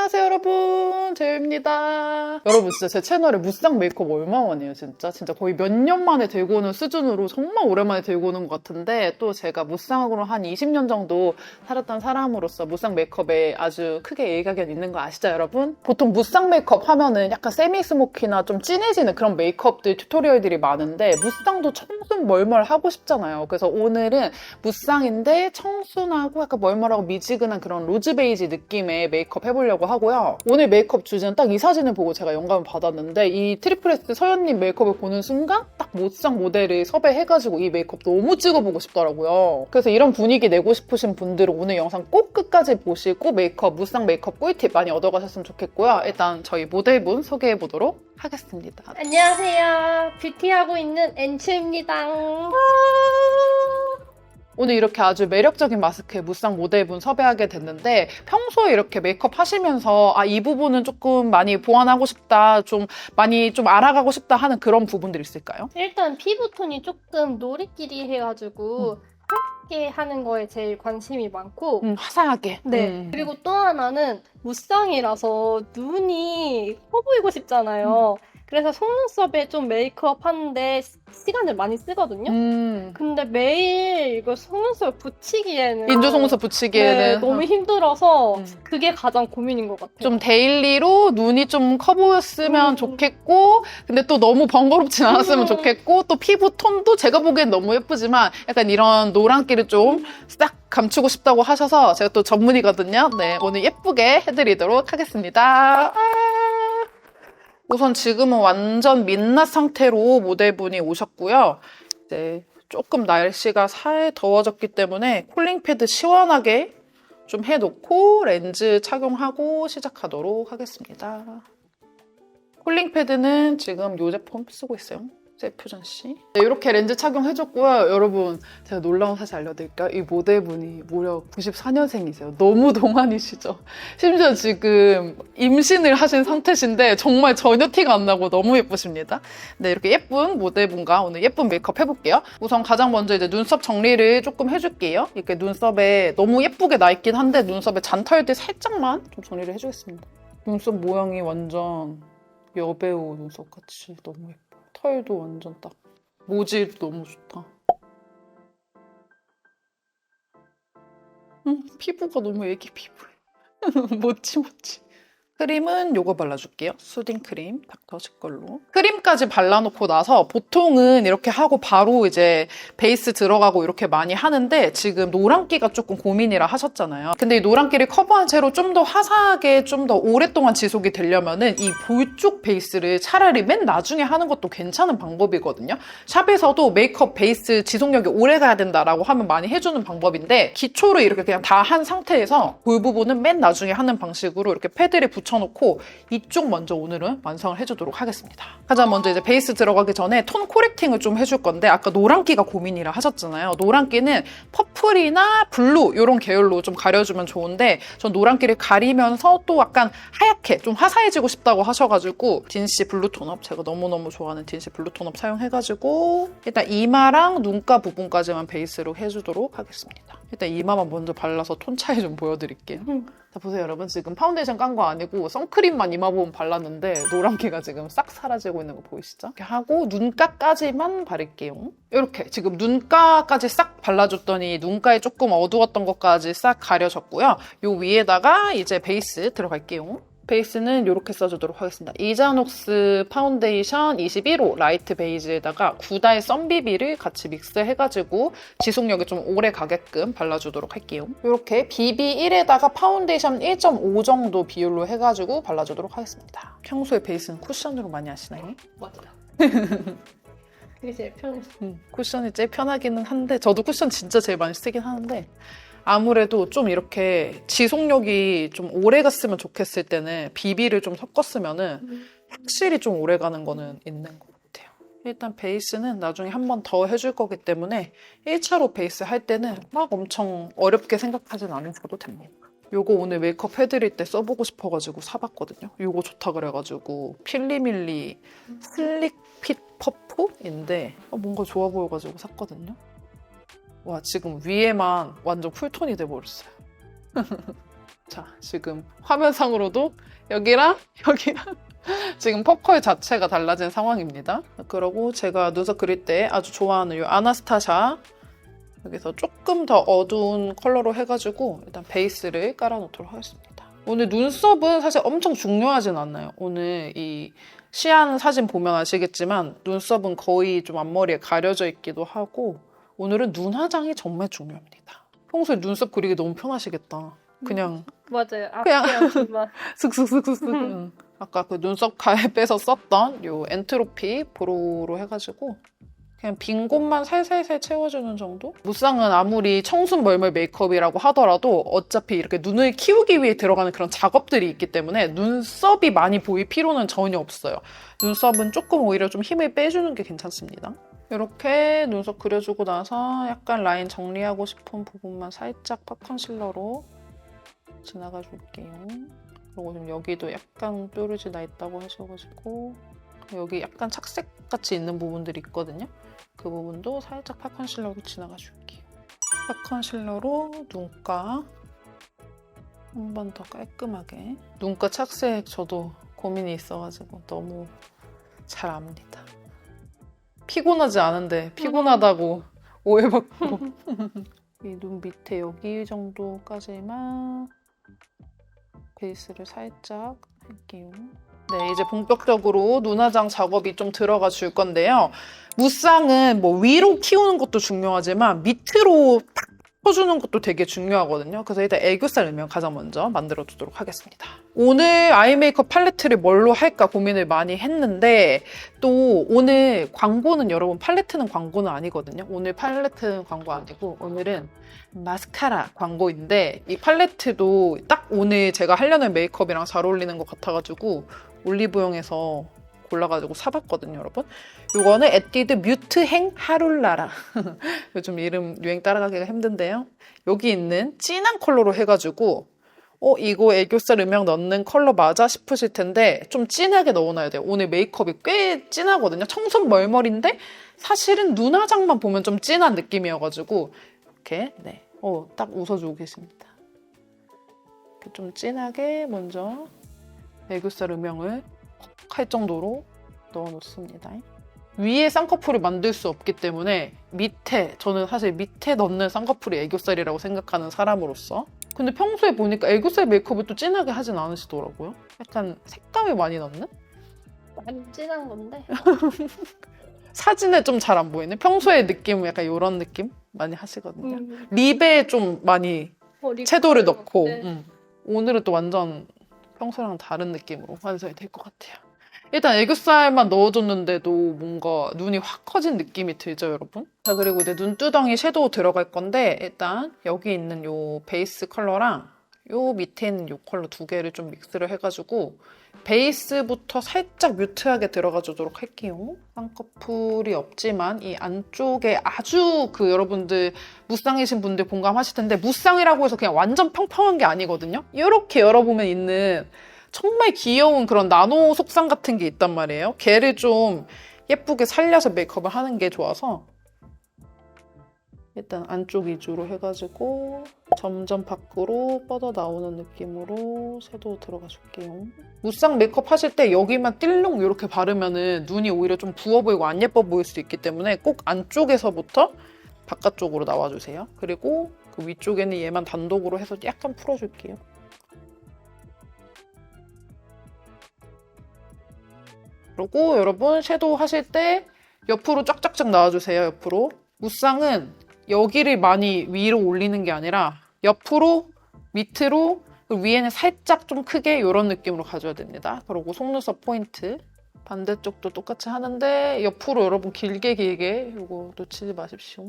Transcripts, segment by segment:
안녕하세요 여러분, 재유입니다. 여러분 진짜 제 채널에 무쌍 메이크업 얼마만이에요 진짜 거의 몇 년 만에 들고 오는 수준으로 정말 오랜만에 들고 오는 것 같은데, 또 제가 무쌍으로 한 20년 정도 살았던 사람으로서 무쌍 메이크업에 아주 크게 일가견 있는 거 아시죠 여러분? 보통 무쌍 메이크업 하면은 약간 세미 스모키나 좀 진해지는 그런 메이크업들 튜토리얼들이 많은데, 무쌍도 청순 멀멀 하고 싶잖아요. 그래서 오늘은 무쌍인데 청순하고 약간 멀멀하고 미지근한 그런 로즈 베이지 느낌의 메이크업 해보려고 하고요. 오늘 메이크업 주제는 딱 이 사진을 보고 제가 영감을 받았는데, 이 트리플 S 서연님 메이크업을 보는 순간 딱 무쌍 모델을 섭외해가지고 이 메이크업 너무 찍어보고 싶더라고요. 그래서 이런 분위기 내고 싶으신 분들은 오늘 영상 꼭 끝까지 보시고 무쌍 메이크업 꿀팁 많이 얻어가셨으면 좋겠고요. 일단 저희 모델분 소개해보도록 하겠습니다. 안녕하세요. 뷰티하고 있는 엔츠입니다. 오늘 이렇게 아주 매력적인 마스크의 무쌍 모델분 섭외하게 됐는데, 평소에 이렇게 메이크업 하시면서 이 부분은 조금 많이 보완하고 싶다, 좀 많이 좀 알아가고 싶다 하는 그런 부분들 있을까요? 일단 피부톤이 조금 노리끼리 해가지고 하얗게 하는 거에 제일 관심이 많고 화사하게. 네. 그리고 또 하나는 무쌍이라서 눈이 커 보이고 싶잖아요. 그래서 속눈썹에 좀 메이크업 하는데 시간을 많이 쓰거든요. 근데 매일 이거 속눈썹 붙이기에는 인조 속눈썹 붙이기에는 네, 너무 힘들어서 그게 가장 고민인 것 같아요. 좀 데일리로 눈이 좀 커 보였으면 좋겠고, 근데 또 너무 번거롭진 않았으면 좋겠고, 또 피부 톤도 제가 보기엔 너무 예쁘지만 약간 이런 노란기를 좀 싹 감추고 싶다고 하셔서 제가 또 전문이거든요. 네, 오늘 예쁘게 해드리도록 하겠습니다. 우선 지금은 완전 민낯 상태로 모델분이 오셨고요. 이제 조금 날씨가 더워졌기 때문에 쿨링 패드 시원하게 좀 해놓고 렌즈 착용하고 시작하도록 하겠습니다. 쿨링 패드는 지금 이 제품 쓰고 있어요. 셀프전시. 네, 이렇게 렌즈 착용해줬고요. 여러분, 제가 놀라운 사실 알려드릴까요? 이 모델분이 무려 94년생이세요. 너무 동안이시죠? 심지어 지금 임신을 하신 상태신데 정말 전혀 티가 안 나고 너무 예쁘십니다. 네, 이렇게 예쁜 모델분과 오늘 예쁜 메이크업 해볼게요. 우선 가장 먼저 이제 눈썹 정리를 조금 해줄게요. 이렇게 눈썹에 너무 예쁘게 나 있긴 한데 눈썹에 잔털들 살짝만 좀 정리를 해주겠습니다. 눈썹 모양이 완전 여배우 눈썹같이 너무 예뻐요. 털도 완전 딱 모질도 너무 좋다. 피부가 너무 애기 피부해. 모찌모찌. 크림은 요거 발라줄게요. 수딩 크림, 닥터시 걸로. 크림까지 발라놓고 나서 보통은 이렇게 하고 바로 이제 베이스 들어가고 이렇게 많이 하는데, 지금 노란기가 조금 고민이라 하셨잖아요. 근데 이 노란기를 커버한 채로 좀 더 화사하게 좀 더 오랫동안 지속이 되려면은 이 볼 쪽 베이스를 차라리 맨 나중에 하는 것도 괜찮은 방법이거든요. 샵에서도 메이크업 베이스 지속력이 오래 가야 된다라고 하면 많이 해주는 방법인데, 기초를 이렇게 그냥 다 한 상태에서 볼 부분은 맨 나중에 하는 방식으로 이렇게 패드를 붙여놓고 이쪽 먼저 오늘은 완성을 해주도록 하겠습니다. 가장 먼저 이제 베이스 들어가기 전에 톤 코렉팅을 좀 해줄 건데, 아까 노란기가 고민이라 하셨잖아요. 노란기는 퍼플이나 블루 이런 계열로 좀 가려주면 좋은데, 전 노란기를 가리면서 또 약간 하얗게 좀 화사해지고 싶다고 하셔가지고 딘시 블루 톤업, 제가 너무너무 좋아하는 딘시 블루 톤업 사용해가지고 일단 이마랑 눈가 부분까지만 베이스로 해주도록 하겠습니다. 일단 이마만 먼저 발라서 톤 차이 좀 보여드릴게요. 자, 보세요 여러분, 지금 파운데이션 깐 거 아니고 선크림만 이마 부분 발랐는데 노란기가 지금 싹 사라지고 있는 거 보이시죠? 이렇게 하고 눈가까지만 바를게요. 이렇게 지금 눈가까지 싹 발라줬더니 눈가에 조금 어두웠던 것까지 싹 가려졌고요. 요 위에다가 이제 베이스 들어갈게요. 베이스는 이렇게 써주도록 하겠습니다. 이자녹스 파운데이션 21호 라이트 베이지에다가 구다의 썬비비를 같이 믹스해가지고 지속력이 좀 오래 가게끔 발라주도록 할게요. 이렇게 BB1에다가 파운데이션 1.5 정도 비율로 해가지고 발라주도록 하겠습니다. 평소에 베이스는 쿠션으로 많이 하시나요? 맞아요. 그게 제일 편해요. 쿠션이 제일 편하기는 한데, 저도 쿠션 진짜 제일 많이 쓰긴 하는데, 아무래도 좀 이렇게 지속력이 좀 오래 갔으면 좋겠을 때는 비비를 좀 섞었으면은 확실히 좀 오래 가는 거는 있는 것 같아요. 일단 베이스는 나중에 한 번 더 해줄 거기 때문에 1차로 베이스 할 때는 막 엄청 어렵게 생각하진 않으셔도 됩니다. 요거 오늘 메이크업 해드릴 때 써보고 싶어가지고 사봤거든요. 요거 좋다 그래가지고 필리밀리 슬릭핏 퍼프인데 뭔가 좋아 보여가지고 샀거든요. 와, 지금 위에만 완전 쿨톤이 돼버렸어요. 자, 지금 화면상으로도 여기랑 여기랑 지금 퍼컬 자체가 달라진 상황입니다. 그리고 제가 눈썹 그릴 때 아주 좋아하는 이 아나스타샤 여기서 조금 더 어두운 컬러로 해가지고 일단 베이스를 깔아놓도록 하겠습니다. 오늘 눈썹은 사실 엄청 중요하진 않아요. 오늘 이 시안 사진 보면 아시겠지만 눈썹은 거의 좀 앞머리에 가려져 있기도 하고 오늘은 눈 화장이 정말 중요합니다. 평소에 눈썹 그리기 너무 편하시겠다. 그냥 맞아요. 그냥 앞에만. 슥슥슥슥슥. 아까 그 눈썹 가입에서 썼던 요 엔트로피 브로우로 해가지고 그냥 빈 곳만 살살살 채워주는 정도? 무쌍은 아무리 청순멀멀 메이크업이라고 하더라도 어차피 이렇게 눈을 키우기 위해 들어가는 그런 작업들이 있기 때문에 눈썹이 많이 보일 필요는 전혀 없어요. 눈썹은 조금 오히려 좀 힘을 빼주는 게 괜찮습니다. 이렇게 눈썹 그려주고 나서 약간 라인 정리하고 싶은 부분만 살짝 팝 컨실러로 지나가 줄게요. 그리고 좀 여기도 약간 뾰루지 나 있다고 하셔가지고 여기 약간 착색같이 있는 부분들이 있거든요. 그 부분도 살짝 팝 컨실러로 지나가 줄게요. 팝 컨실러로 눈가 한 번 더 깔끔하게. 눈가 착색 저도 고민이 있어가지고 너무 잘 압니다. 피곤하지 않은데 피곤하다고 오해받고 이 눈 밑에 여기 정도까지만 베이스를 살짝 할게요. 네, 이제 본격적으로 눈화장 작업이 좀 들어가 줄 건데요. 무쌍은 뭐 위로 키우는 것도 중요하지만 밑으로 탁 퍼주는 것도 되게 중요하거든요. 그래서 일단 애교살 음영 가장 먼저 만들어 두도록 하겠습니다. 오늘 아이 메이크업 팔레트를 뭘로 할까 고민을 많이 했는데 또 오늘 광고는 여러분 팔레트는 광고는 아니거든요. 오늘 팔레트는 광고 아니고 오늘은 마스카라 광고인데 이 팔레트도 딱 오늘 제가 하려는 메이크업이랑 잘 어울리는 것 같아가지고 올리브영에서 골라가지고 사봤거든요, 여러분. 이거는 에뛰드 뮤트행 하룰라라. 요즘 이름 유행 따라가기가 힘든데요. 여기 있는 진한 컬러로 해가지고 이거 애교살 음영 넣는 컬러 맞아 싶으실 텐데 좀 진하게 넣어놔야 돼요. 오늘 메이크업이 꽤 진하거든요. 청순 멀멀인데 사실은 눈 화장만 보면 좀 진한 느낌이어가지고 이렇게 네, 딱 웃어주고 계십니다. 이렇게 좀 진하게 먼저 애교살 음영을 할 정도로 넣어놓습니다. 위에 쌍꺼풀을 만들 수 없기 때문에 밑에, 저는 사실 밑에 넣는 쌍꺼풀이 애교살이라고 생각하는 사람으로서 근데 평소에 보니까 애교살 메이크업을 또 진하게 하진 않으시더라고요. 약간 색감을 많이 넣는? 많이 진한 건데. 사진에 좀 잘 안 보이네. 평소의 느낌은 약간 이런 느낌 많이 하시거든요. 립에 좀 많이 채도를 넣고 오늘은 또 완전 평소랑 다른 느낌으로 완성이 될 것 같아요. 일단 애교살만 넣어줬는데도 뭔가 눈이 확 커진 느낌이 들죠, 여러분? 자, 그리고 이제 눈두덩이 섀도우 들어갈 건데 일단 여기 있는 요 베이스 컬러랑 요 밑에 있는 요 컬러 두 개를 좀 믹스를 해가지고 베이스부터 살짝 뮤트하게 들어가 주도록 할게요. 쌍꺼풀이 없지만 이 안쪽에 아주 여러분들 무쌍이신 분들 공감하실 텐데 무쌍이라고 해서 그냥 완전 평평한 게 아니거든요. 이렇게 열어보면 있는 정말 귀여운 그런 나노 속상 같은 게 있단 말이에요. 걔를 좀 예쁘게 살려서 메이크업을 하는 게 좋아서 일단 안쪽 위주로 해가지고 점점 밖으로 뻗어 나오는 느낌으로 섀도우 들어가 줄게요. 무쌍 메이크업 하실 때 여기만 띨렁 이렇게 바르면은 눈이 오히려 좀 부어 보이고 안 예뻐 보일 수 있기 때문에 꼭 안쪽에서부터 바깥쪽으로 나와주세요. 그리고 그 위쪽에는 얘만 단독으로 해서 약간 풀어줄게요. 그리고 여러분 섀도우 하실 때 옆으로 쫙쫙쫙 나와주세요. 옆으로. 무쌍은 여기를 많이 위로 올리는 게 아니라 옆으로, 밑으로, 위에는 살짝 좀 크게 이런 느낌으로 가져야 됩니다. 그리고 속눈썹 포인트. 반대쪽도 똑같이 하는데 옆으로 여러분 길게 이거 놓치지 마십시오.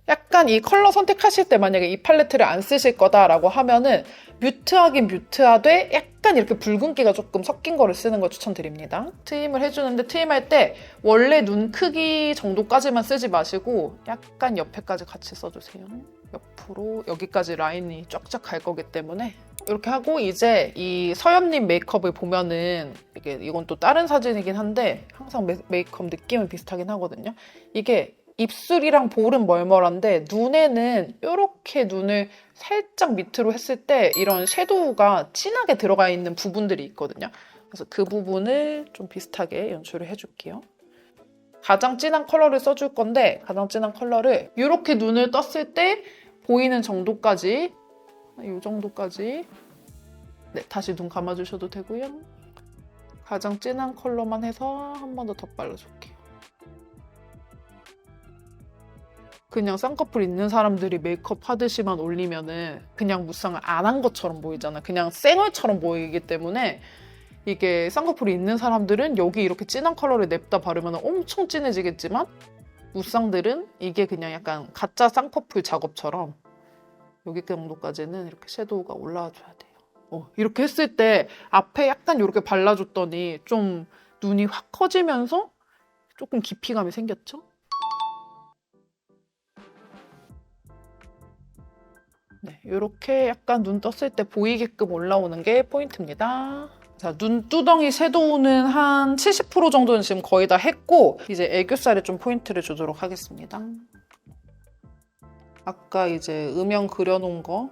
약간 이 컬러 선택하실 때 만약에 이 팔레트를 안 쓰실 거다라고 하면은 뮤트하긴 뮤트하되 약간 이렇게 붉은기가 조금 섞인 거를 쓰는 걸 추천드립니다. 트임을 해주는데 트임할 때 원래 눈 크기 정도까지만 쓰지 마시고 약간 옆에까지 같이 써주세요. 옆으로 여기까지 라인이 쫙쫙 갈 거기 때문에 이렇게 하고 이제 이 서연님 메이크업을 보면은 이건 또 다른 사진이긴 한데 항상 메이크업 느낌은 비슷하긴 하거든요. 이게 입술이랑 볼은 멀멀한데 눈에는 이렇게 눈을 살짝 밑으로 했을 때 이런 섀도우가 진하게 들어가 있는 부분들이 있거든요. 그래서 그 부분을 좀 비슷하게 연출을 해줄게요. 가장 진한 컬러를 써줄 건데 가장 진한 컬러를 이렇게 눈을 떴을 때 보이는 정도까지 이 정도까지 네, 다시 눈 감아주셔도 되고요. 가장 진한 컬러만 해서 한 번 더 덧발라줄게요. 그냥 쌍꺼풀 있는 사람들이 메이크업 하듯이만 올리면은 그냥 무쌍을 안 한 것처럼 보이잖아. 그냥 쌩얼처럼 보이기 때문에 이게 쌍꺼풀이 있는 사람들은 여기 이렇게 진한 컬러를 냅다 바르면 엄청 진해지겠지만 무쌍들은 이게 그냥 약간 가짜 쌍꺼풀 작업처럼 여기 정도까지는 이렇게 섀도우가 올라와줘야 돼요. 이렇게 했을 때 앞에 약간 이렇게 발라줬더니 좀 눈이 확 커지면서 조금 깊이감이 생겼죠? 네, 이렇게 약간 눈 떴을 때 보이게끔 올라오는 게 포인트입니다. 자, 눈두덩이 섀도우는 한 70% 정도는 지금 거의 다 했고 이제 애교살에 좀 포인트를 주도록 하겠습니다. 아까 이제 음영 그려놓은 거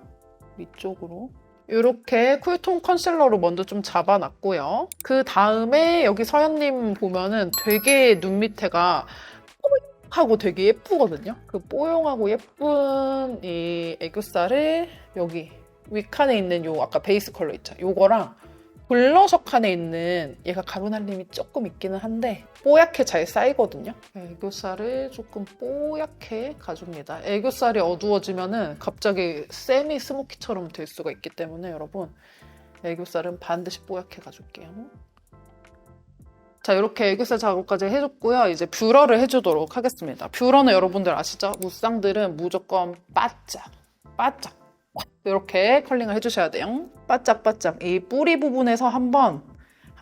위쪽으로 이렇게 쿨톤 컨실러로 먼저 좀 잡아놨고요. 그 다음에 여기 서연님 보면은 되게 눈 밑에가 뽀용하고 되게 예쁘거든요. 그 뽀용하고 예쁜 이 애교살을 여기 윗칸에 있는 요 아까 베이스 컬러 있죠? 요거랑 블러셔 칸에 있는 얘가 가루날림이 조금 있기는 한데 뽀얗게 잘 쌓이거든요. 애교살을 조금 뽀얗게 가줍니다. 애교살이 어두워지면은 갑자기 세미 스모키처럼 될 수가 있기 때문에 여러분 애교살은 반드시 뽀얗게 가줄게요. 자, 이렇게 애교살 작업까지 해줬고요. 이제 뷰러를 해주도록 하겠습니다. 뷰러는 여러분들 아시죠? 무쌍들은 무조건 바짝 이렇게 컬링을 해주셔야 돼요. 바짝바짝 이 뿌리 부분에서 한번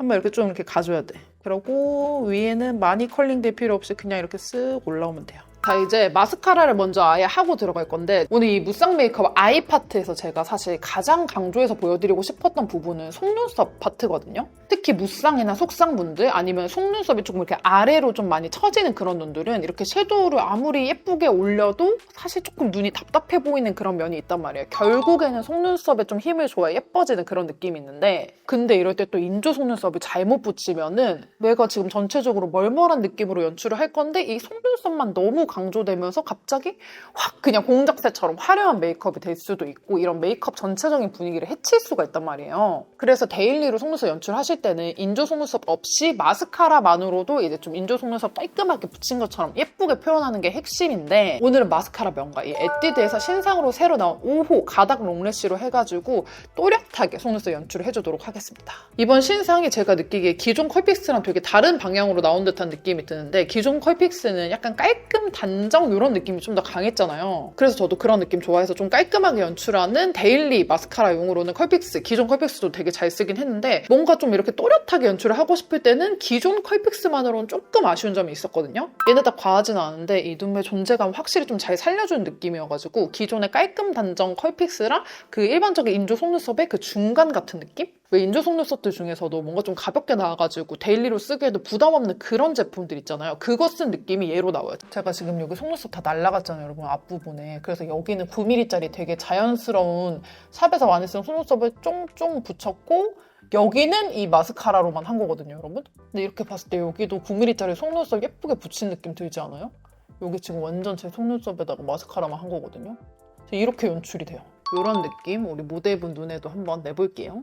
이렇게 좀 이렇게 가줘야 돼. 그리고 위에는 많이 컬링 될 필요 없이 그냥 이렇게 쓱 올라오면 돼요. 자, 이제 마스카라를 먼저 아예 하고 들어갈 건데 오늘 이 무쌍 메이크업 아이 파트에서 제가 사실 가장 강조해서 보여드리고 싶었던 부분은 속눈썹 파트거든요. 특히 무쌍이나 속쌍분들 아니면 속눈썹이 조금 이렇게 아래로 좀 많이 처지는 그런 눈들은 이렇게 섀도우를 아무리 예쁘게 올려도 사실 조금 눈이 답답해 보이는 그런 면이 있단 말이에요. 결국에는 속눈썹에 좀 힘을 줘야 예뻐지는 그런 느낌이 있는데 근데 이럴 때 또 인조 속눈썹을 잘못 붙이면은 내가 지금 전체적으로 멀멀한 느낌으로 연출을 할 건데 이 속눈썹만 너무 강조되면서 갑자기 확 그냥 공작새처럼 화려한 메이크업이 될 수도 있고 이런 메이크업 전체적인 분위기를 해칠 수가 있단 말이에요. 그래서 데일리로 속눈썹 연출하실 때는 인조 속눈썹 없이 마스카라만으로도 이제 좀 인조 속눈썹 깔끔하게 붙인 것처럼 예쁘게 표현하는 게 핵심인데 오늘은 마스카라 명가 이 에뛰드에서 신상으로 새로 나온 5호 가닥 롱래쉬로 해가지고 또렷하게 속눈썹 연출을 해주도록 하겠습니다. 이번 신상이 제가 느끼기에 기존 컬픽스랑 되게 다른 방향으로 나온 듯한 느낌이 드는데 기존 컬픽스는 약간 깔끔 단정 이런 느낌이 좀 더 강했잖아요. 그래서 저도 그런 느낌 좋아해서 좀 깔끔하게 연출하는 데일리 마스카라용으로는 컬픽스, 기존 컬픽스도 되게 잘 쓰긴 했는데 뭔가 좀 이렇게 또렷하게 연출을 하고 싶을 때는 기존 컬픽스만으로는 조금 아쉬운 점이 있었거든요. 얘네다 과하진 않은데 이 눈매 존재감 확실히 좀 잘 살려주는 느낌이어가지고 기존의 깔끔 단정 컬픽스랑 그 일반적인 인조 속눈썹의 그 중간 같은 느낌? 왜 인조 속눈썹들 중에서도 뭔가 좀 가볍게 나와가지고 데일리로 쓰기에도 부담 없는 그런 제품들 있잖아요. 그거 쓴 느낌이 얘로 나와요. 제가 지금 여기 속눈썹 다 날라갔잖아요, 여러분, 앞부분에. 그래서 여기는 9mm짜리 되게 자연스러운 샵에서 많이 쓰는 속눈썹을 쫑쫑 붙였고 여기는 이 마스카라로만 한 거거든요, 여러분. 근데 이렇게 봤을 때 여기도 9mm짜리 속눈썹 예쁘게 붙인 느낌 들지 않아요? 여기 지금 완전 제 속눈썹에다가 마스카라만 한 거거든요. 이렇게 연출이 돼요. 이런 느낌 우리 모델분 눈에도 한번 내볼게요.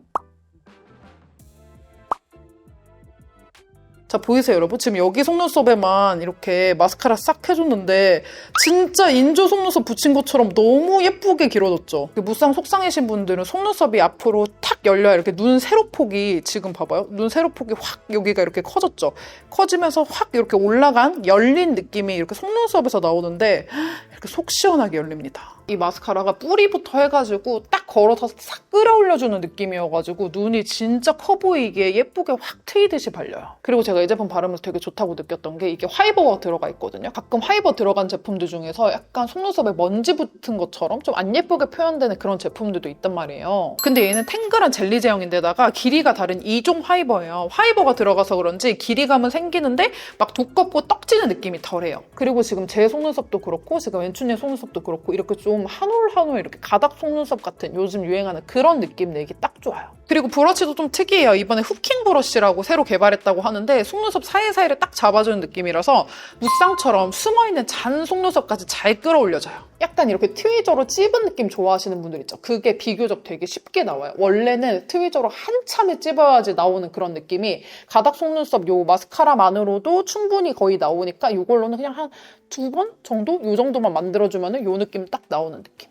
자, 보이세요, 여러분? 지금 여기 속눈썹에만 이렇게 마스카라 싹 해줬는데 진짜 인조 속눈썹 붙인 것처럼 너무 예쁘게 길어졌죠? 무쌍 속쌍이신 분들은 속눈썹이 앞으로 탁 열려야 이렇게 눈 세로폭이 지금 봐봐요. 눈 세로폭이 확 여기가 이렇게 커졌죠? 커지면서 확 이렇게 올라간 열린 느낌이 이렇게 속눈썹에서 나오는데 이렇게 속 시원하게 열립니다. 이 마스카라가 뿌리부터 해가지고 딱 걸어서 싹 끌어올려주는 느낌이어가지고 눈이 진짜 커 보이게 예쁘게 확 트이듯이 발려요. 그리고 제가 이 제품 바르면서 되게 좋다고 느꼈던 게 이게 화이버가 들어가 있거든요. 가끔 화이버 들어간 제품들 중에서 약간 속눈썹에 먼지 붙은 것처럼 좀 안 예쁘게 표현되는 그런 제품들도 있단 말이에요. 근데 얘는 탱글한 젤리 제형인데다가 길이가 다른 2종 화이버예요. 화이버가 들어가서 그런지 길이감은 생기는데 막 두껍고 떡지는 느낌이 덜해요. 그리고 지금 제 속눈썹도 그렇고 제가 왼쪽에 속눈썹도 그렇고 이렇게 좀 한 올 한 올 이렇게 가닥 속눈썹 같은 요즘 유행하는 그런 느낌 내기 딱 좋아요. 그리고 브러쉬도 좀 특이해요. 이번에 후킹 브러쉬라고 새로 개발했다고 하는데 속눈썹 사이사이를 딱 잡아주는 느낌이라서 무쌍처럼 숨어있는 잔 속눈썹까지 잘 끌어올려져요. 약간 이렇게 트위저로 찝은 느낌 좋아하시는 분들 있죠. 그게 비교적 되게 쉽게 나와요. 원래는 트위저로 한참을 찝어야지 나오는 그런 느낌이 가닥 속눈썹 요 마스카라만으로도 충분히 거의 나오니까 이걸로는 그냥 한 2번 정도? 요 정도만 만들어주면 요 느낌 딱 나오는 느낌.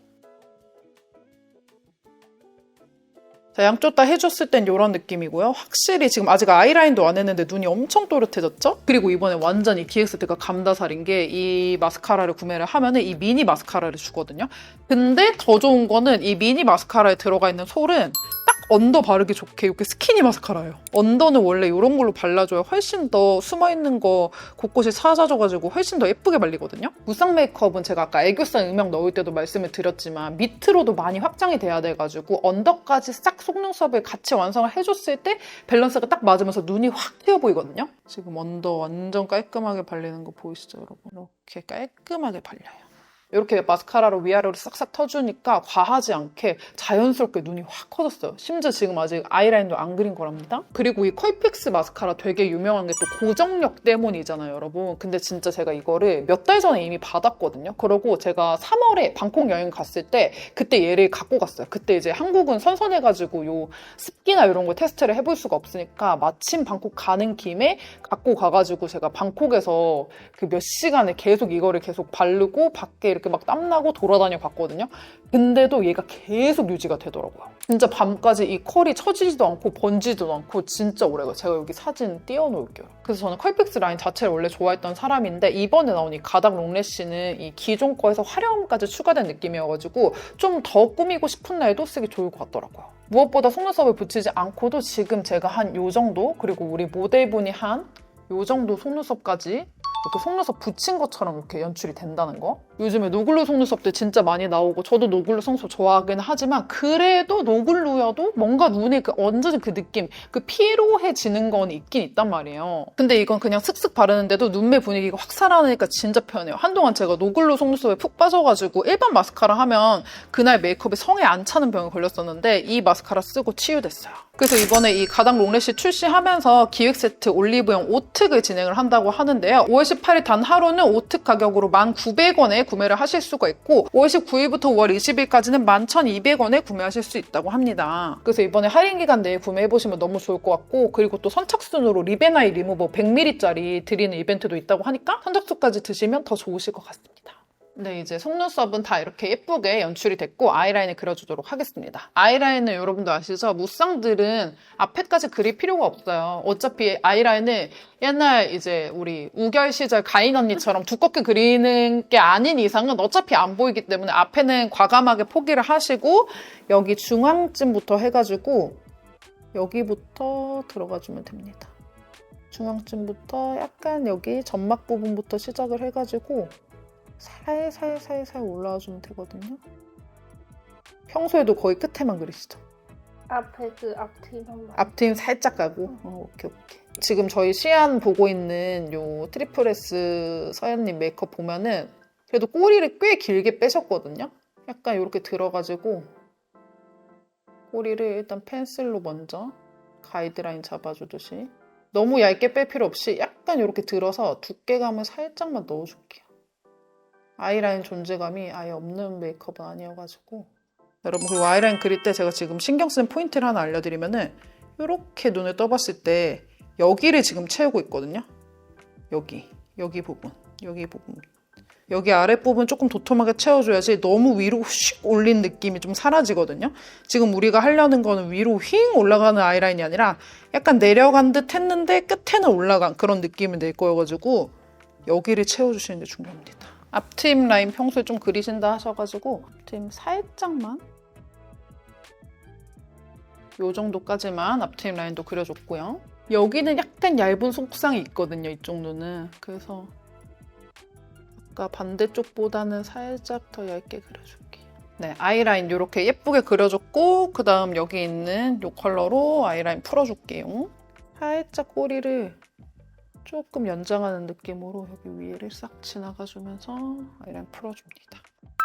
자, 양쪽 다 해줬을 땐 이런 느낌이고요. 확실히 지금 아직 아이라인도 안 했는데 눈이 엄청 또렷해졌죠? 그리고 이번에 완전히 기획세트가 감다살인 게 이 마스카라를 구매를 하면은 이 미니 마스카라를 주거든요. 근데 더 좋은 거는 이 미니 마스카라에 들어가 있는 솔은 딱 언더 바르기 좋게 이렇게 스키니 마스카라예요. 언더는 원래 이런 걸로 발라줘야 훨씬 더 숨어있는 거 곳곳이 찾아줘가지고 훨씬 더 예쁘게 발리거든요. 무쌍 메이크업은 제가 아까 애교살 음영 넣을 때도 말씀을 드렸지만 밑으로도 많이 확장이 돼야 돼가지고 언더까지 싹 속눈썹을 같이 완성을 해줬을 때 밸런스가 딱 맞으면서 눈이 확 트여 보이거든요. 지금 언더 완전 깔끔하게 발리는 거 보이시죠, 여러분? 이렇게 깔끔하게 발려요. 이렇게 마스카라로 위아래로 싹싹 터주니까 과하지 않게 자연스럽게 눈이 확 커졌어요. 심지어 지금 아직 아이라인도 안 그린 거랍니다. 그리고 이 컬픽스 마스카라 되게 유명한 게 또 고정력 때문이잖아요, 여러분. 근데 진짜 제가 이거를 몇 달 전에 이미 받았거든요. 그러고 제가 3월에 방콕 여행 갔을 때 그때 얘를 갖고 갔어요. 그때 이제 한국은 선선해가지고 요 습기나 이런 거 테스트를 해볼 수가 없으니까 마침 방콕 가는 김에 갖고 가가지고 제가 방콕에서 그 몇 시간을 계속 이거를 계속 바르고 밖에 이렇게 막 땀나고 돌아다녀 봤거든요. 근데도 얘가 계속 유지가 되더라고요. 진짜 밤까지 이 컬이 처지지도 않고 번지지도 않고 진짜 오래가요. 제가 여기 사진 띄워놓을게요. 그래서 저는 컬픽스 라인 자체를 원래 좋아했던 사람인데 이번에 나온 이 가닥 롱래쉬는 이 기존 거에서 화려함까지 추가된 느낌이어가지고 좀 더 꾸미고 싶은 날도 쓰기 좋을 것 같더라고요. 무엇보다 속눈썹을 붙이지 않고도 지금 제가 한 요 정도, 그리고 우리 모델분이 한 요 정도 속눈썹까지 이렇게 속눈썹 붙인 것처럼 이렇게 연출이 된다는 거. 요즘에 노글루 속눈썹들 진짜 많이 나오고 저도 노글루 속눈썹 좋아하긴 하지만 그래도 노글루여도 뭔가 눈에 그 얹어진 그 느낌, 그 피로해지는 건 있긴 있단 말이에요. 근데 이건 그냥 슥슥 바르는데도 눈매 분위기가 확 살아나니까 진짜 편해요. 한동안 제가 노글루 속눈썹에 푹 빠져가지고 일반 마스카라 하면 그날 메이크업에 성에 안 차는 병에 걸렸었는데 이 마스카라 쓰고 치유됐어요. 그래서 이번에 이 가닥 롱래쉬 출시하면서 기획세트 올리브영 5특을 진행을 한다고 하는데요. 5월 18일 단 하루는 5특 가격으로 1,900원에 구매를 하실 수가 있고 5월 19일부터 5월 20일까지는 11,200원에 구매하실 수 있다고 합니다. 그래서 이번에 할인 기간 내에 구매해보시면 너무 좋을 것 같고, 그리고 또 선착순으로 립앤아이 리무버 100ml짜리 드리는 이벤트도 있다고 하니까 선착순까지 드시면 더 좋으실 것 같습니다. 네, 이제 속눈썹은 다 이렇게 예쁘게 연출이 됐고 아이라인을 그려주도록 하겠습니다. 아이라인은 여러분도 아시죠? 무쌍들은 앞에까지 그릴 필요가 없어요. 어차피 아이라인을 옛날 이제 우리 우결 시절 가인 언니처럼 두껍게 그리는 게 아닌 이상은 어차피 안 보이기 때문에 앞에는 과감하게 포기를 하시고 여기 중앙쯤부터 해가지고 여기부터 들어가주면 됩니다. 중앙쯤부터 약간 여기 점막 부분부터 시작을 해가지고 살살 올라와주면 되거든요. 평소에도 거의 끝에만 그리시죠? 앞에 그 앞트임 한번. 앞트임 살짝 가고. 오케이. 지금 저희 시안 보고 있는 요 트리플 S 서연님 메이크업 보면은 그래도 꼬리를 꽤 길게 빼셨거든요. 약간 이렇게 들어가지고 꼬리를 일단 펜슬로 먼저 가이드라인 잡아주듯이 너무 얇게 뺄 필요 없이 약간 이렇게 들어서 두께감을 살짝만 넣어줄게요. 아이라인 존재감이 아예 없는 메이크업은 아니어가지고. 여러분, 그리고 아이라인 그릴 때 제가 지금 신경 쓴 포인트를 하나 알려드리면은 이렇게 눈을 떠봤을 때 여기를 지금 채우고 있거든요. 여기 부분. 여기 아랫부분 조금 도톰하게 채워줘야지 너무 위로 휙 올린 느낌이 좀 사라지거든요. 지금 우리가 하려는 거는 위로 휙 올라가는 아이라인이 아니라 약간 내려간 듯 했는데 끝에는 올라간 그런 느낌을 낼 거여가지고 여기를 채워주시는 게 중요합니다. 앞트임 라인 평소에 좀 그리신다 하셔가지고 앞트임 살짝만 요 정도까지만 앞트임 라인도 그려줬고요. 여기는 약간 얇은 속상이 있거든요. 이쪽 눈은. 그래서 아까 반대쪽보다는 살짝 더 얇게 그려줄게요. 네, 아이라인 이렇게 예쁘게 그려줬고 그 다음 여기 있는 이 컬러로 아이라인 풀어줄게요. 살짝 꼬리를 조금 연장하는 느낌으로 여기 위를 싹 지나가주면서 아이라인 풀어줍니다.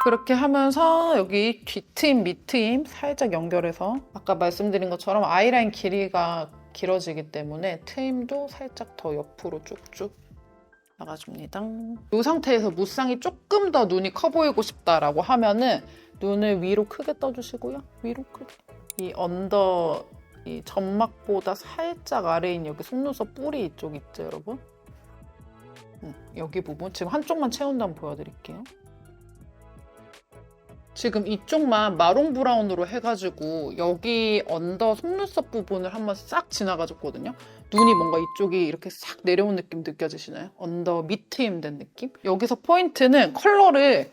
그렇게 하면서 여기 뒷트임, 밑트임 살짝 연결해서 아까 말씀드린 것처럼 아이라인 길이가 길어지기 때문에 트임도 살짝 더 옆으로 쭉쭉 나가줍니다. 이 상태에서 무쌍이 조금 더 눈이 커 보이고 싶다라고 하면은 눈을 위로 크게 떠주시고요. 위로 크게. 이 언더, 이 점막보다 살짝 아래인 여기 속눈썹 뿌리 이쪽 있죠, 여러분? 여기 부분. 지금 한쪽만 채운 다음 보여드릴게요. 지금 이쪽만 마롱 브라운으로 해가지고 여기 언더 속눈썹 부분을 한번 싹 지나가줬거든요. 눈이 뭔가 이쪽이 이렇게 싹 내려온 느낌 느껴지시나요? 언더 밑트임 된 느낌? 여기서 포인트는 컬러를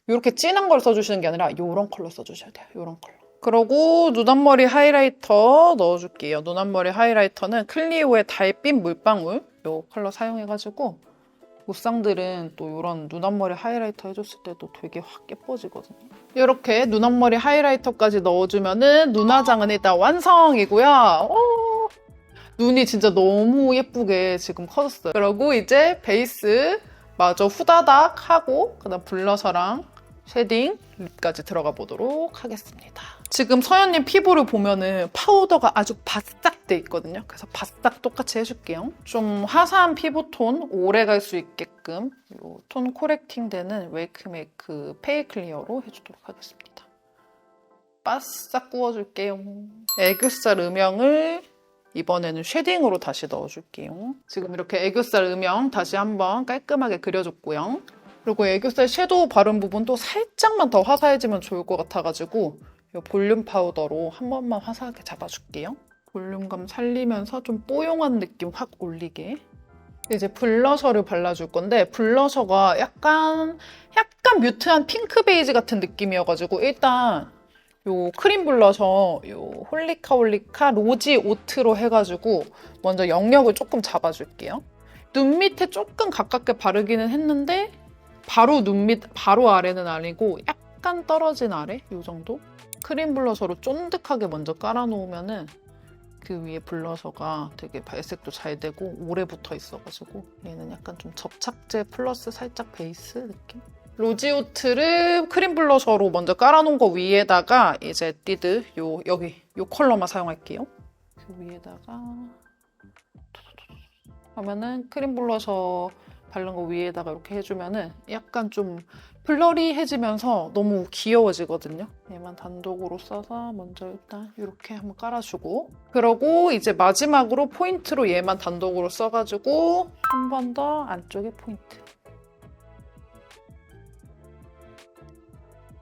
이렇게 진한 걸 써주시는 게 아니라 이런 컬러 써주셔야 돼요. 이런 컬러. 그러고 눈 앞머리 하이라이터 넣어줄게요. 눈 앞머리 하이라이터는 클리오의 달빛 물방울 이 컬러 사용해가지고 무쌍들은 또 이런 눈 앞머리 하이라이터 해줬을 때도 되게 확 예뻐지거든요. 이렇게 눈 앞머리 하이라이터까지 넣어주면은 눈화장은 일단 완성이고요. 눈이 진짜 너무 예쁘게 지금 커졌어요. 그리고 이제 베이스 마저 후다닥 하고 그다음 블러셔랑 쉐딩, 립까지 들어가 보도록 하겠습니다. 지금 서연님 피부를 보면은 파우더가 아주 바싹 돼 있거든요. 그래서 바싹 똑같이 해줄게요. 좀 화사한 피부톤, 오래 갈 수 있게끔 이 톤 코렉팅 되는 웨이크메이크 페이 클리어로 해주도록 하겠습니다. 바싹 구워줄게요. 애교살 음영을 이번에는 쉐딩으로 다시 넣어줄게요. 지금 이렇게 애교살 음영 다시 한번 깔끔하게 그려줬고요. 그리고 애교살 섀도우 바른 부분도 살짝만 더 화사해지면 좋을 것 같아가지고 이 볼륨 파우더로 한 번만 화사하게 잡아줄게요. 볼륨감 살리면서 좀 뽀용한 느낌 확 올리게. 이제 블러셔를 발라줄 건데 블러셔가 약간 뮤트한 핑크 베이지 같은 느낌이어가지고 일단 요 크림 블러셔 요 홀리카 로지 오트로 해가지고 먼저 영역을 조금 잡아줄게요. 눈 밑에 조금 가깝게 바르기는 했는데 바로 눈 밑, 바로 아래는 아니고 약간 떨어진 아래? 이 정도? 크림 블러셔로 쫀득하게 먼저 깔아놓으면은 그 위에 블러셔가 되게 발색도 잘 되고 오래 붙어 있어가지고 얘는 약간 좀 접착제 플러스 살짝 베이스 느낌? 로지오트를 크림 블러셔로 먼저 깔아놓은 거 위에다가 이제 띠드 여기 요 컬러만 사용할게요. 그 위에다가 하면은 크림 블러셔 바른 거 위에다가 이렇게 해주면은 약간 좀 블러리해지면서 너무 귀여워지거든요. 얘만 단독으로 써서 먼저 일단 이렇게 한번 깔아주고 그러고 이제 마지막으로 포인트로 얘만 단독으로 써가지고 한 번 더 안쪽에 포인트.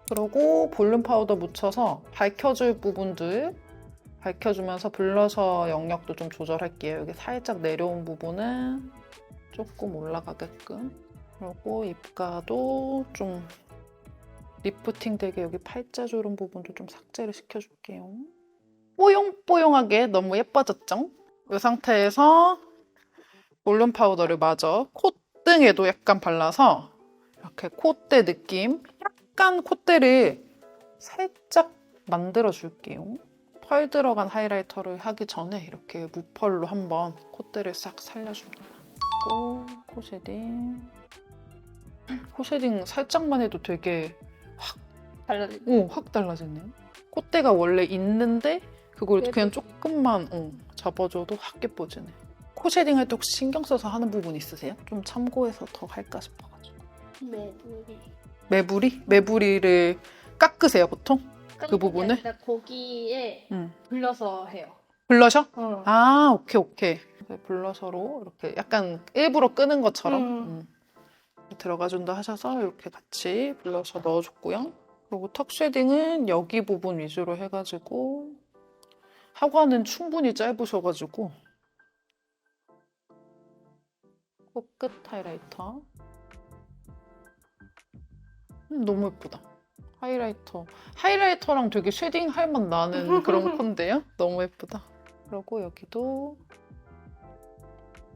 그러고 볼륨 파우더 묻혀서 밝혀줄 부분들 밝혀주면서 블러셔 영역도 좀 조절할게요. 여기 살짝 내려온 부분은 조금 올라가게끔. 그리고 입가도 좀 리프팅 되게 여기 팔자주름 부분도 좀 삭제를 시켜줄게요. 뽀용뽀용하게 너무 예뻐졌죠? 이 상태에서 볼륨 파우더를 마저 콧등에도 약간 발라서 이렇게 콧대 느낌, 약간 콧대를 살짝 만들어줄게요. 펄 들어간 하이라이터를 하기 전에 이렇게 무펄로 한번 콧대를 싹 살려줍니다. 그리고 코쉐딩 살짝만 해도 되게 확 달라지네요. 콧대가 원래 있는데 그걸 그냥 조금만 잡아줘도 확 예뻐지네. 코쉐딩 할 때 혹시 신경 써서 하는 부분 있으세요? 좀 참고해서 더 할까 싶어가지고. 매부리를 깎으세요 보통? 그 부분을? 거기에 불려서 해요. 블러셔? 아, 오케이. 블러셔로 이렇게 약간 일부러 끄는 것처럼 들어가준다 하셔서 이렇게 같이 블러셔 넣어줬고요. 그리고 턱 쉐딩은 여기 부분 위주로 해가지고 하관은 충분히 짧으셔가지고 코끝 하이라이터 너무 예쁘다. 하이라이터랑 되게 쉐딩 할 맛 나는 그런 콘데요? 너무 예쁘다. 그리고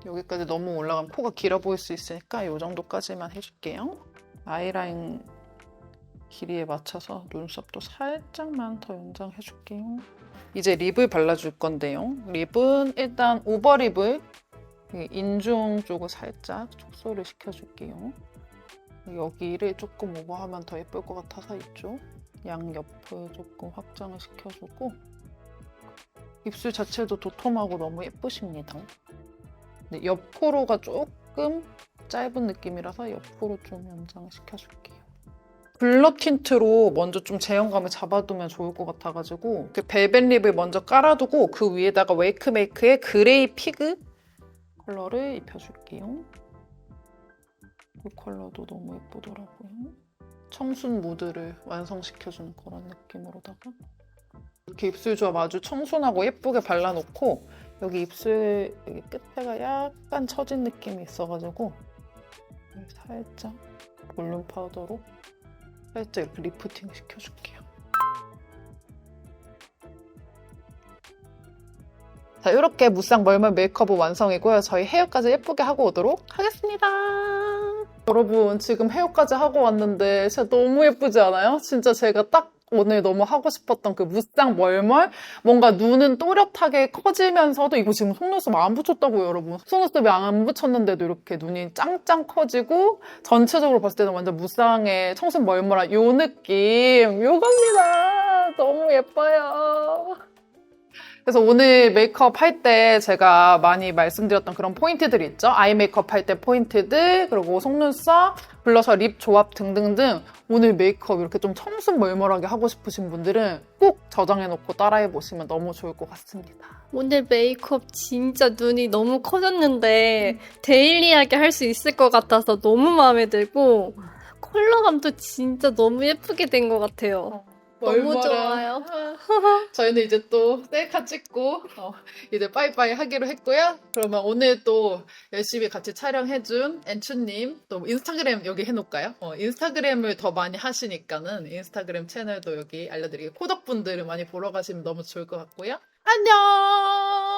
여기까지 너무 올라가면 코가 길어 보일 수 있으니까 이 정도까지만 해줄게요. 아이라인 길이에 맞춰서 눈썹도 살짝만 더 연장해줄게요. 이제 립을 발라줄 건데요. 립은 일단 오버립을 인중 쪽을 살짝 축소를 시켜줄게요. 여기를 조금 오버하면 더 예쁠 것 같아서 이쪽 양옆을 조금 확장을 시켜주고 입술 자체도 도톰하고 너무 예쁘십니다. 네, 옆코로가 조금 짧은 느낌이라서 옆으로 좀 연장을 시켜줄게요. 블러 틴트로 먼저 좀 제형감을 잡아두면 좋을 것 같아가지고 이렇게 벨벳 립을 먼저 깔아두고 그 위에다가 웨이크메이크의 그레이 피그 컬러를 입혀줄게요. 이 컬러도 너무 예쁘더라고요. 청순 무드를 완성시켜주는 그런 느낌으로다가 이렇게 입술 조합 아주 청순하고 예쁘게 발라놓고 여기 입술 여기 끝에가 약간 처진 느낌이 있어가지고 살짝 볼륨 파우더로 살짝 이렇게 리프팅 시켜줄게요. 자, 이렇게 무쌍 멀멀 메이크업은 완성이고요. 저희 헤어까지 예쁘게 하고 오도록 하겠습니다. 여러분, 지금 헤어까지 하고 왔는데 진짜 너무 예쁘지 않아요? 진짜 제가 딱 오늘 너무 하고 싶었던 그 무쌍 멀멀? 뭔가 눈은 또렷하게 커지면서도 이거 지금 속눈썹 안 붙였다고요, 여러분. 속눈썹이 안 붙였는데도 이렇게 눈이 짱짱 커지고 전체적으로 봤을 때는 완전 무쌍의 청순 멀멀한 요 느낌. 요겁니다. 너무 예뻐요. 그래서 오늘 메이크업 할 때 제가 많이 말씀드렸던 그런 포인트들이 있죠. 아이 메이크업 할 때 포인트들, 그리고 속눈썹, 블러셔, 립 조합 등등등 오늘 메이크업 이렇게 좀 청순 멀멀하게 하고 싶으신 분들은 꼭 저장해놓고 따라해보시면 너무 좋을 것 같습니다. 오늘 메이크업 진짜 눈이 너무 커졌는데 데일리하게 할 수 있을 것 같아서 너무 마음에 들고 컬러감도 진짜 너무 예쁘게 된 것 같아요. 너무 좋아요. 저희는 이제 또 셀카 찍고 이제 빠이빠이 하기로 했고요. 그러면 오늘 또 열심히 같이 촬영해준 엔추님 또 인스타그램 여기 해놓을까요? 인스타그램을 더 많이 하시니까는 인스타그램 채널도 여기 알려드리고 코덕분들을 많이 보러 가시면 너무 좋을 것 같고요. 안녕!